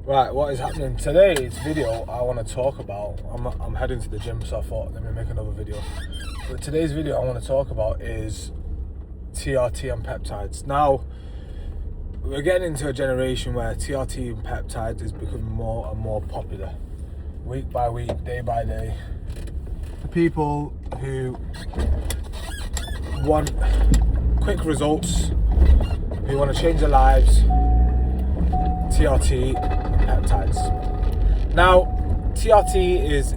Right, what is happening today's video? I want to talk about. I'm heading to the gym, so I thought let me make another video. But today's video I want to talk about is TRT and peptides. Now we're getting into a generation where TRT and peptides is becoming more and more popular, week by week, day by day. People who want quick results, who want to change their lives, TRT peptides. Now, TRT is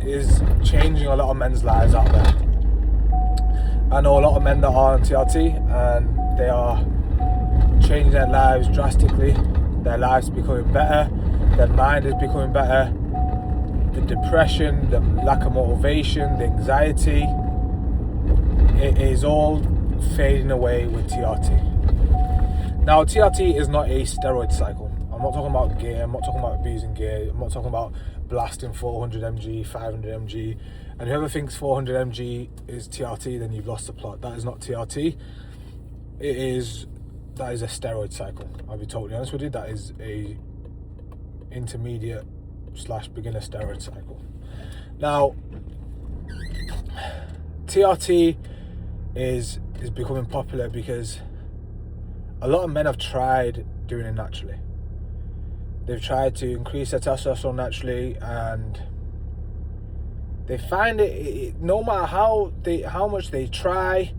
changing a lot of men's lives out there. I know a lot of men that are on TRT and they are changing their lives drastically. Their lives becoming better, their mind is becoming better. The depression, the lack of motivation, the anxiety, it is all fading away with TRT. Now, TRT is not a steroid cycle. I'm not talking about gear, I'm not talking about abusing gear, I'm not talking about blasting 400 mg, 500 mg, and whoever thinks 400 mg is TRT, then you've lost the plot. That is not TRT. That is a steroid cycle. I'll be totally honest with you, that is a intermediate / beginner steroid cycle. Now, TRT is becoming popular because a lot of men have tried doing it naturally. They've tried to increase their testosterone naturally, and they find it no matter how much they try,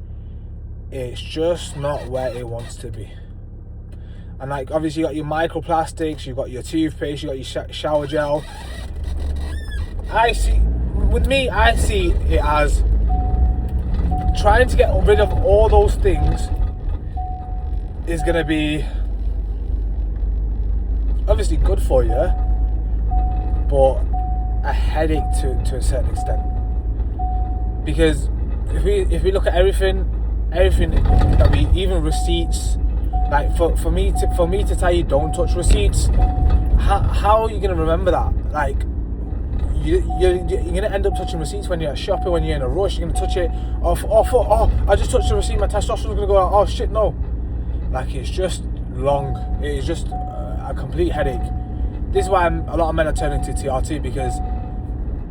it's just not where it wants to be. And like, obviously you got your microplastics, you've got your toothpaste, you got your shower gel. I see it as trying to get rid of all those things is going to be obviously good for you, but a headache to a certain extent. Because if we look at everything that we, even receipts, like for me to tell you don't touch receipts, how are you going to remember that? Like you're going to end up touching receipts when you're shopping, when you're in a rush. You're going to touch it. I just touched the receipt. My testosterone's going to go out. Oh shit, no! Like, it's just long. It is just a complete headache. This is why a lot of men are turning to TRT, because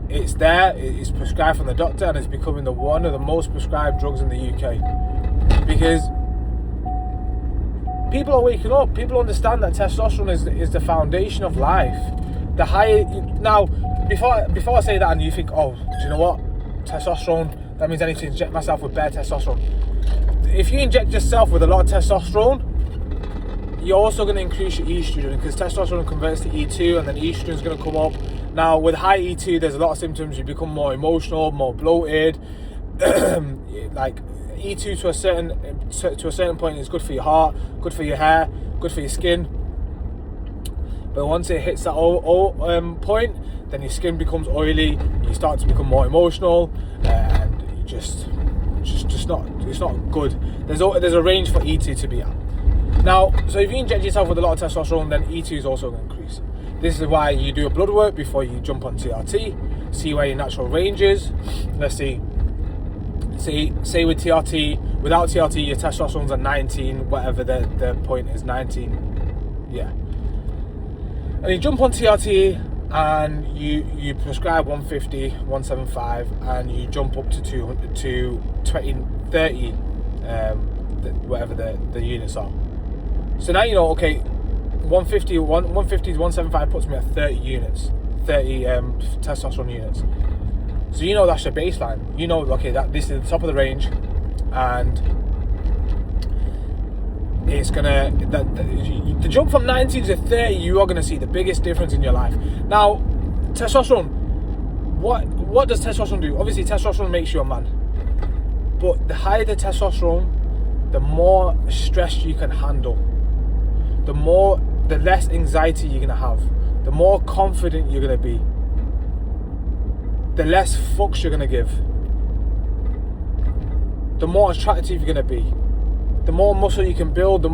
it's there. It's prescribed from the doctor, and it's becoming one of the most prescribed drugs in the UK. Because people are waking up. People understand that testosterone is the foundation of life. The higher now, before I say that, and you think, oh, do you know what? Testosterone. That means I need to inject myself with bare testosterone. If you inject yourself with a lot of testosterone, you're also going to increase your estrogen, because testosterone converts to E2, and then estrogen is going to come up. Now, with high E2, there's a lot of symptoms. You become more emotional, more bloated. Like, E2 to a certain point is good for your heart, good for your hair, good for your skin. But once it hits that point, then your skin becomes oily. You start to become more emotional, and you it's not good. There's a range for E2 to be at. Now, so if you inject yourself with a lot of testosterone, then E2 is also going to increase. This is why you do a blood work before you jump on TRT, see where your natural range is. Let's see. Say with TRT, without TRT, your testosterone's at 19, whatever the point is, 19. Yeah. And you jump on TRT, and you prescribe 150, 175, and you jump up to 20, 30, whatever the units are. So now you know, okay, 150 to 175 puts me at 30 units, 30 testosterone units. So you know that's your baseline. You know, okay, that this is the top of the range, and it's gonna the jump from 19 to 30. You are gonna see the biggest difference in your life. Now, testosterone. What does testosterone do? Obviously, testosterone makes you a man. But the higher the testosterone, the more stress you can handle. The less anxiety you're gonna have. The more confident you're gonna be. The less fucks you're gonna give. The more attractive you're gonna be. The more muscle you can build, the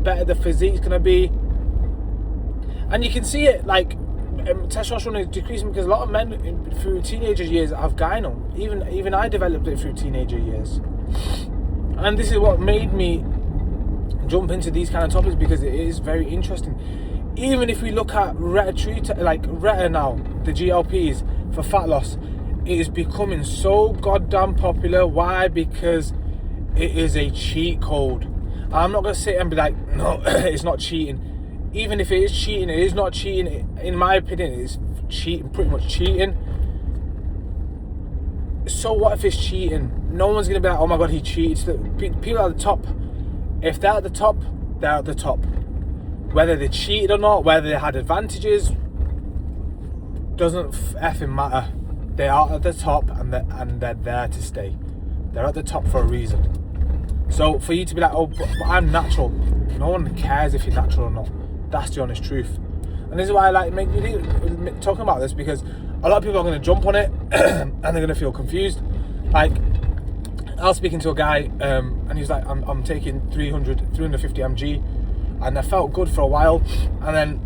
better the physique's gonna be. And you can see it, like, testosterone is decreasing because a lot of men through teenager years have gyno. Even I developed it through teenager years. And this is what made me jump into these kind of topics, because it is very interesting. even if we look at Retta now, the GLPs for fat loss, it is becoming so goddamn popular. Why? Because it is a cheat code. I'm not going to sit and be like, no, it's not cheating. Even if it is cheating, it is not cheating. In my opinion, it is cheating, pretty much cheating. So what if it's cheating? No one's going to be like, oh my god, he cheated. People at the top, if they're at the top, they're at the top. Whether they cheated or not, whether they had advantages, doesn't effing matter. They are at the top, and they're there to stay. They're at the top for a reason. So for you to be like, oh, but I'm natural, no one cares if you're natural or not. That's the honest truth. And this is why I like talking about this, because a lot of people are going to jump on it and they're going to feel confused. Like, I was speaking to a guy and he's like, I'm taking 350 mg, and I felt good for a while, and then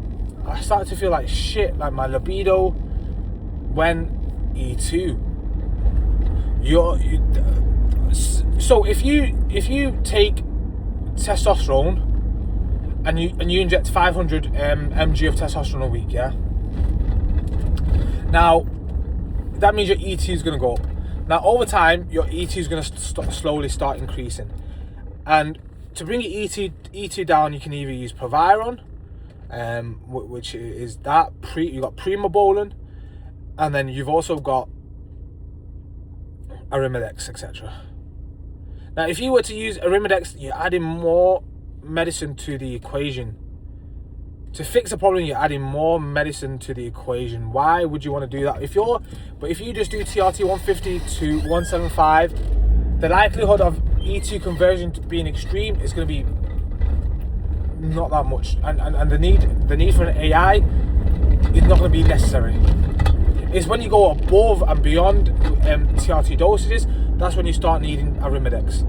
I started to feel like shit, like my libido went E2. So if you take testosterone and you inject 500 mg of testosterone a week, yeah. Now that means your E2 is going to go up. Now over time, your E2 is going to slowly start increasing, and to bring your E2 down, you can either use Proviron, which is that you got Primobolan, and then you've also got Arimidex, etc. Now, if you were to use Arimidex, you're adding more medicine to the equation. To fix a problem, you're adding more medicine to the equation. Why would you want to do that? If you just do TRT 150 to 175, the likelihood of E2 conversion to being extreme is going to be not that much, and the need for an AI is not going to be necessary. It's when you go above and beyond TRT dosages, that's when you start needing Arimidex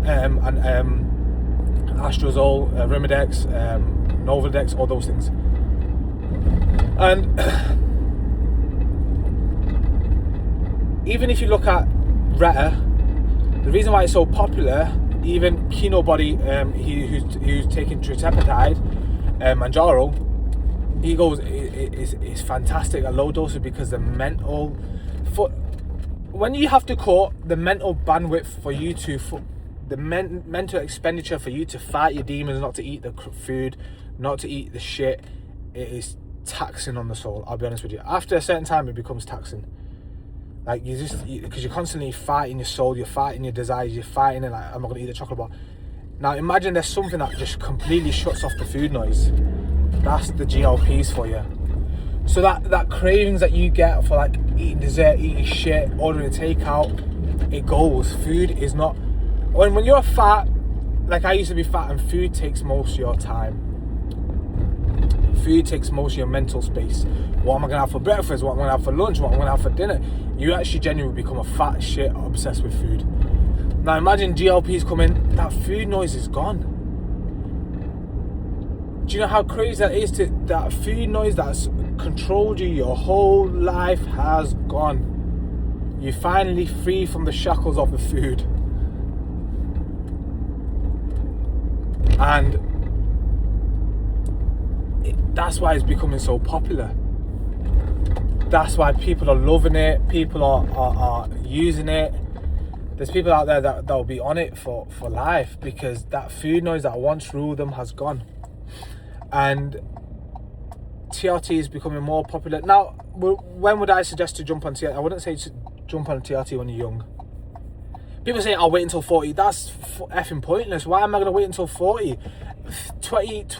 and Astrozole, Arimidex, Novadex, all those things. And even if you look at Retta, the reason why it's so popular, even Kinobody, who's taking Trizepatide, Manjaro, he goes, it's fantastic at low doses, because when you have to cut the mental bandwidth for you to, the mental expenditure for you to fight your demons, not to eat the food, not to eat the shit, it is taxing on the soul. I'll be honest with you. After a certain time, it becomes taxing. Like, because you're constantly fighting your soul, you're fighting your desires, you're fighting it, like, I'm not going to eat the chocolate bar. Now imagine there's something that just completely shuts off the food noise. That's the GLPs for you. So that cravings that you get for like eating dessert, eating shit, ordering takeout, it goes. Food is not, when you're fat, like I used to be fat, and food takes most of your time. Food takes most of your mental space. What am I gonna have for breakfast? What am I gonna have for lunch? What am I gonna have for dinner? You actually genuinely become a fat shit obsessed with food. Now imagine GLPs come in, that food noise is gone. Do you know how crazy that is? That food noise that's controlled you your whole life has gone. You're finally free from the shackles of the food. And that's why it's becoming so popular. That's why people are loving it. People are using it. There's people out there that will be on it for life, because that food noise that once ruled them has gone. And TRT is becoming more popular. Now, when would I suggest to jump on TRT? I wouldn't say to jump on TRT when you're young. People say, I'll wait until 40. That's effing pointless. Why am I going to wait until 40?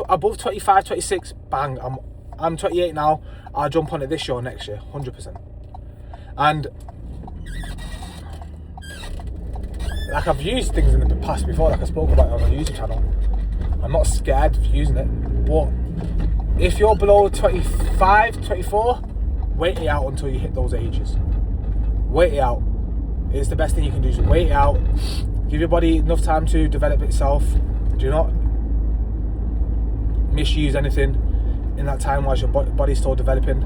Above 25, 26, bang. I'm 28 now. I'll jump on it this year or next year, 100%. And like, I've used things in the past before, like I spoke about it on my YouTube channel. I'm not scared of using it. But if you're below 25, 24, wait it out until you hit those ages. Wait it out. It's the best thing you can do, is wait it out. Give your body enough time to develop itself. Do not misuse anything in that time whilst your body's still developing,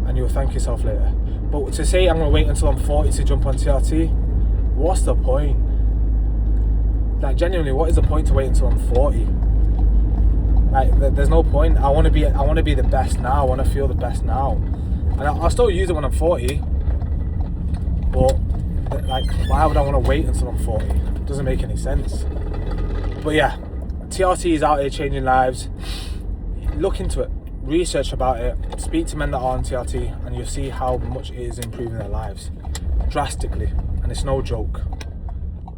and you'll thank yourself later. But to say I'm going to wait until I'm 40 to jump on TRT, what's the point? Like, genuinely, what is the point to wait until I'm 40? Like, there's no point. I want to be the best now. I want to feel the best now, and I'll still use it when I'm 40. But like, why would I want to wait until I'm 40? It doesn't make any sense. But yeah, TRT is out here changing lives. Look into it, research about it, speak to men that are on TRT, and you'll see how much it is improving their lives drastically, and it's no joke.